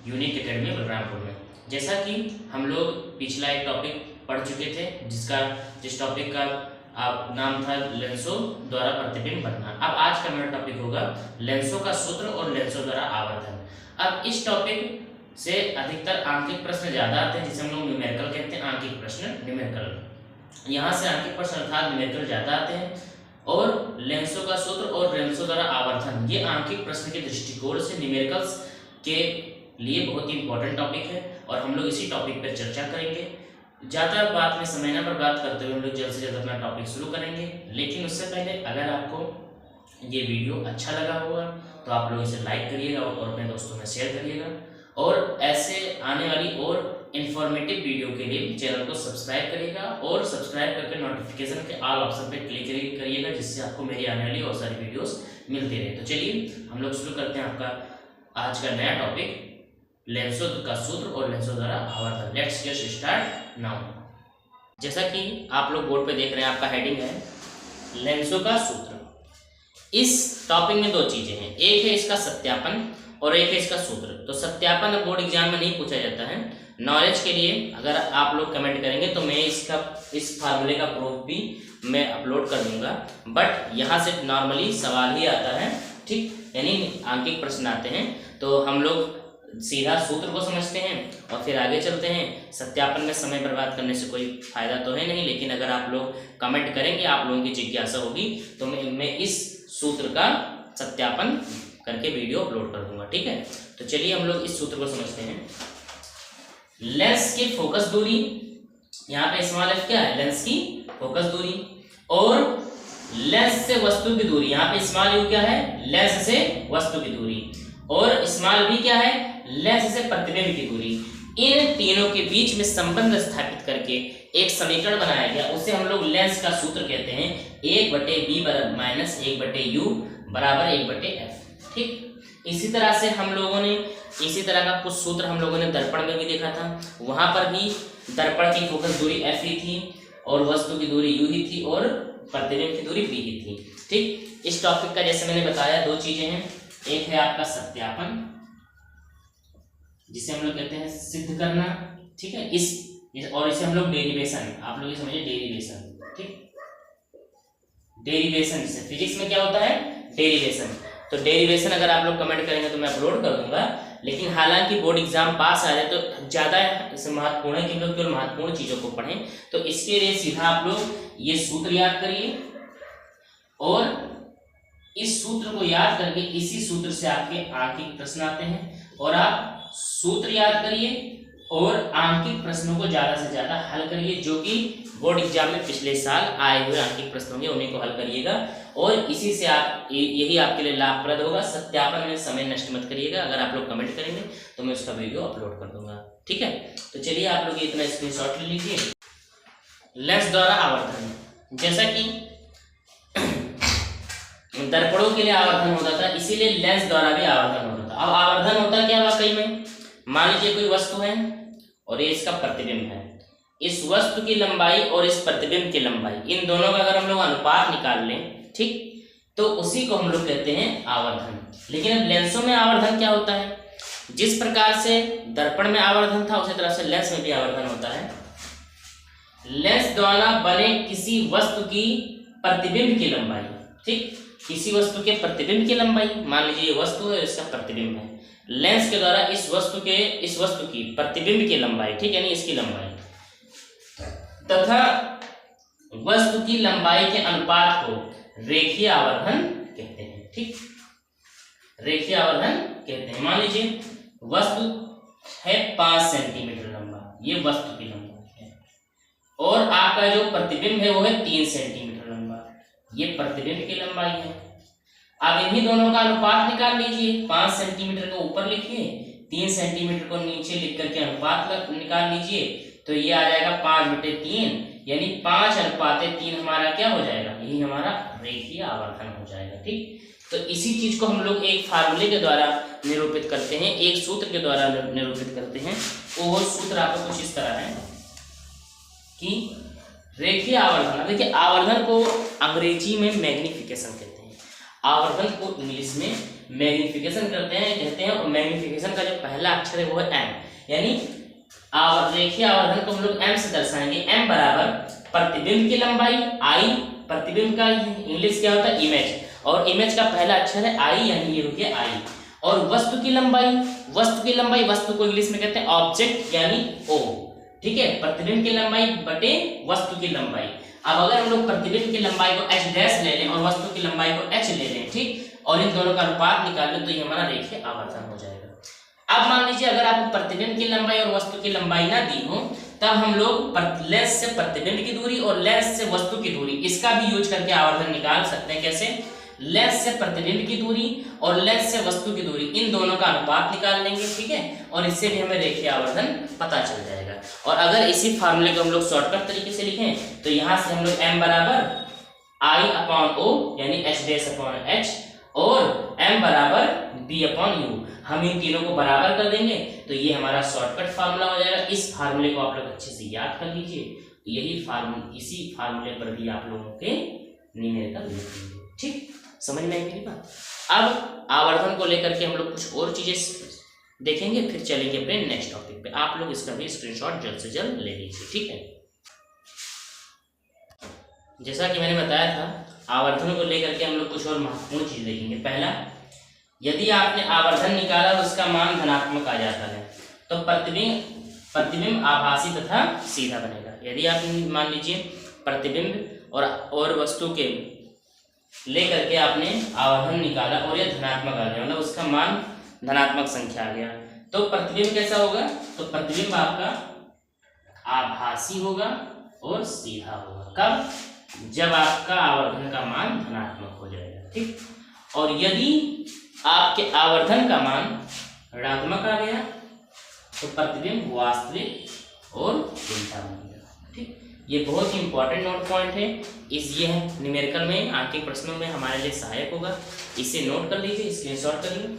Unique academy Balrampur में। जैसा कि हम लोग पिछला एक टॉपिक पढ़ चुके थे जिस टॉपिक का नाम था लेंसों द्वारा प्रतिबिंब बनना। अब आज का मेरा टॉपिक होगा लेंसों का सूत्र और लेंसों द्वारा आवर्धन। अब इस टॉपिक से अधिकतर आंकिक प्रश्न ज्यादा आते हैं, जिसे हम लोग न्यूमेरिकल कहते हैं। आंकिक प्रश्न न्यूमेरिकल, यहाँ से आंकिक प्रश्न अर्थात न्यूमेरिकल ज्यादा आते हैं। और लेंसों का सूत्र और लेंसों द्वारा आवर्धन ये आंकिक प्रश्न के दृष्टिकोण से न्यूमेरिकल्स के लिए बहुत ही इंपॉर्टेंट टॉपिक है और हम लोग इसी टॉपिक पर चर्चा करेंगे। ज़्यादा बात में समय न बर्बाद करते हुए हम लोग जल्द से जल्द अपना टॉपिक शुरू करेंगे। लेकिन उससे पहले अगर आपको ये वीडियो अच्छा लगा होगा तो आप लोग इसे लाइक करिएगा और अपने दोस्तों में शेयर करिएगा। और ऐसे आने वाली और इंफॉर्मेटिव वीडियो के लिए चैनल को सब्सक्राइब करिएगा और सब्सक्राइब करके नोटिफिकेशन के ऑल ऑप्शन पे क्लिक करिएगा, जिससे आपको मेरी आने वाली और सारी वीडियोस मिलती रहे। तो चलिए हम लोग शुरू करते हैं आपका आज का नया टॉपिक लेंसों का सूत्र और लेंसों द्वारा आवर्धन। Let's get start now. जैसा कि आप लोग बोर्ड पे देख रहे हैं, आपका हेडिंग है लेंसों का सूत्र। इस टॉपिक में दो चीजें हैं, एक है इसका सत्यापन और एक है इसका सूत्र। तो सत्यापन बोर्ड एग्जाम में नहीं पूछा जाता है, नॉलेज के लिए अगर आप लोग कमेंट करेंगे तो मैं इस फार्मूले का प्रूफ भी मैं अपलोड कर दूंगा। बट यहाँ से नॉर्मली सवाल ही आता है, ठीक, यानी आंकिक प्रश्न आते हैं। तो हम लोग सीधा सूत्र को समझते हैं और फिर आगे चलते हैं। सत्यापन में समय बर्बाद करने से कोई फायदा तो है नहीं, लेकिन अगर आप लोग कमेंट करेंगे, आप लोगों की जिज्ञासा होगी, तो मैं इस सूत्र का सत्यापन करके वीडियो अपलोड कर दूंगा, ठीक है। तो चलिए हम लोग इस सूत्र को समझते हैं। लेंस की फोकस दूरी, यहाँ पे स्मॉल एफ क्या है, लेंस की फोकस दूरी, और लेंस से वस्तु की दूरी, यहाँ पे स्मॉल यू क्या है, लेंस से वस्तु की दूरी, और स्मॉल बी क्या है, लेंस से प्रतिबिंब की दूरी। इन तीनों के बीच में संबंध स्थापित करके एक समीकरण बनाया गया, उसे हम लोग लेंस का सूत्र कहते हैं। 1/b माइनस 1/u बराबर 1/f, ठीक। इसी तरह से हम लोगों ने इसी तरह का कुछ सूत्र हम लोगों ने दर्पण में भी देखा था। वहां पर भी दर्पण की फोकस दूरी f ही थी और वस्तु की दूरी u ही थी और प्रतिबिंब की दूरी b ही थी, ठीक। इस टॉपिक का जैसे मैंने बताया दो चीजें हैं, एक है आपका सत्यापन जिसे हम लोग कहते हैं सिद्ध करना, ठीक है, और इसे हम लोग डेरिवेशन, आप लोग ये समझिए डेरिवेशन, ठीक। डेरिवेशन से फिजिक्स में क्या होता है, डेरिवेशन। तो डेरिवेशन अगर आप लोग कमेंट करेंगे तो मैं अपलोड कर दूंगा। लेकिन हालांकि बोर्ड एग्जाम पास आ जाए तो ज्यादा महत्वपूर्ण है कि हम लोग केवल महत्वपूर्ण चीजों को पढ़ें। तो इसके लिए सीधा आप लोग ये सूत्र याद करिए और इस सूत्र को याद करके इसी सूत्र से आपके आंकिक प्रश्न आते हैं, और आप सूत्र याद करिए और आंकिक प्रश्नों को ज्यादा से ज्यादा हल करिए, जो कि बोर्ड एग्जाम में पिछले साल आए हुए आंकिक प्रश्न होंगे, उन्हीं को हल करिएगा। और इसी से आप यही आपके लिए लाभप्रद होगा। सत्यापन में समय नष्ट मत करिएगा। अगर आप लोग कमेंट करेंगे तो मैं उसका वीडियो अपलोड कर दूंगा, ठीक है। तो चलिए आप लोग इतना स्क्रीनशॉट ले लीजिए। लेंस द्वारा आवर्धन, जैसा कि दर्पणों के लिए आवर्धन होता था, इसीलिए लेंस द्वारा भी आवर्धन होता था। अब आवर्धन होता क्या वाकई में, मान लीजिए कोई वस्तु है और ये इसका प्रतिबिंब है। इस वस्तु की लंबाई और इस प्रतिबिंब की लंबाई, इन दोनों का अगर हम लोग अनुपात निकाल लें, ठीक, तो उसी को हम लोग कहते हैं आवर्धन। लेकिन अब लेंसों में आवर्धन क्या होता है, जिस प्रकार से दर्पण में आवर्धन था उसी तरह से लेंस में भी आवर्धन होता है। लेंस द्वारा बने किसी वस्तु की प्रतिबिंब की लंबाई, ठीक, किसी वस्तु के प्रतिबिंब की लंबाई, मान लीजिए ये वस्तु है, इसका प्रतिबिंब है। लेंस के द्वारा इस वस्तु की प्रतिबिंब की लंबाई, ठीक, यानी इसकी लंबाई तथा वस्तु की लंबाई के अनुपात को रेखीय आवर्धन कहते हैं, ठीक, रेखीय आवर्धन कहते हैं। मान लीजिए वस्तु है 5 सेंटीमीटर लंबा, ये वस्तु की लंबाई है, और आपका जो प्रतिबिंब है वो है 3 सेंटीमीटर लंबा, ये प्रतिबिंब की लंबाई है। अब इन्हीं दोनों का अनुपात निकाल लीजिए। 5 सेंटीमीटर को ऊपर लिखिए, 3 सेंटीमीटर को नीचे लिख करके अनुपात निकाल लीजिए, तो ये आ जाएगा 5/3, यानी 5:3 हमारा क्या हो जाएगा, यही हमारा रेखीय आवर्धन हो जाएगा, ठीक। तो इसी चीज को हम लोग एक फार्मूले के द्वारा निरूपित करते हैं, एक सूत्र के द्वारा निरूपित करते हैं। वो सूत्र आपको कुछ इस तरह है कि रेखीय आवर्धन, देखिए आवर्धन को अंग्रेजी में मैग्निफिकेशन कहते हैं। आवर्धन को इंग्लिश में मैग्निफिकेशन करते हैं, कहते हैं। और मैग्निफिकेशन का जो पहला अक्षर है वो है एम, यानी रेखीय आवर्धन को हम लोग एम से दर्शाएंगे। एम बराबर प्रतिबिंब की लंबाई, आई प्रतिबिंब का इंग्लिश क्या होता है इमेज, और इमेज का पहला अक्षर है आई, यानी ये हो गया आई। और वस्तु की लंबाई, वस्तु को इंग्लिश में कहते हैं ऑब्जेक्ट यानी ओ, ठीक है। प्रतिबिंब की लंबाई बटे वस्तु की लंबाई। अब अगर हम लोग प्रतिबिंब की लंबाई को h डैश ले लें और वस्तु की लंबाई को h ले लें, ठीक, और इन दोनों का अनुपात निकाल लें, तो ये हमारा रेखीय आवर्धन हो जाएगा। अब मान लीजिए अगर आपको प्रतिबिंब की लंबाई और वस्तु की लंबाई ना दी हो, तब हम लोग लेंस से प्रतिबिंब की दूरी और लेंस से वस्तु की दूरी, इसका भी यूज करके आवर्धन निकाल सकते हैं। कैसे? लेंस से प्रतिबिंब की दूरी और लेंस से वस्तु की दूरी, इन दोनों का अनुपात निकाल लेंगे, ठीक है, और इससे भी हमें रेखीय आवर्धन पता चल जाएगा। और अगर इसी फार्मूले को हम लोग शॉर्टकट तरीके से लिखें तो यहाँ से हम लोग m बराबर I अपॉन O यानी h डैश अपॉन h और m बराबर b अपॉन u, हम इन तीनों को बराबर कर देंगे तो ये हमारा शॉर्टकट फार्मूला हो जाएगा। इस फार्मूले को आप लोग अच्छे से याद कर लीजिए। इसी फार्मूले पर भी आप लोगों के न्यूमेरिकल लिखेंगे, ठीक, समझ में आई मेरी बात। अब आवर्धन को लेकर के हम लोग कुछ और चीजें देखेंगे, फिर चलेंगे अपने नेक्स्ट टॉपिक पे। आप लोग इसका भी स्क्रीनशॉट जल्द से जल्द ले लीजिए, ठीक है। जैसा कि मैंने बताया था, आवर्धन को लेकर के हम लोग कुछ और महत्वपूर्ण चीज देखेंगे। पहला, यदि आपने आवर्धन निकाला और उसका मान धनात्मक आ जाता है तो प्रतिबिंब आभासी तथा सीधा बनेगा। यदि आप मान लीजिए प्रतिबिंब और वस्तु के लेकर के आपने आवर्धन निकाला और यह धनात्मक आ गया, मतलब उसका मान धनात्मक संख्या आ गया, तो प्रतिबिंब कैसा होगा? तो प्रतिबिंब आपका आभासी होगा और सीधा होगा। कब? जब आपका आवर्धन का मान धनात्मक हो जाएगा, ठीक। और यदि आपके आवर्धन का मान ऋणात्मक आ गया तो प्रतिबिंब वास्तविक और उल्टा बनेगा, ठीक। ये बहुत ही इंपॉर्टेंट नोट पॉइंट है। ये न्यूमेरिकल में, आंकिक प्रश्नों में हमारे लिए सहायक होगा। इसे नोट कर लीजिए, स्क्रीनशॉट कर लीजिए।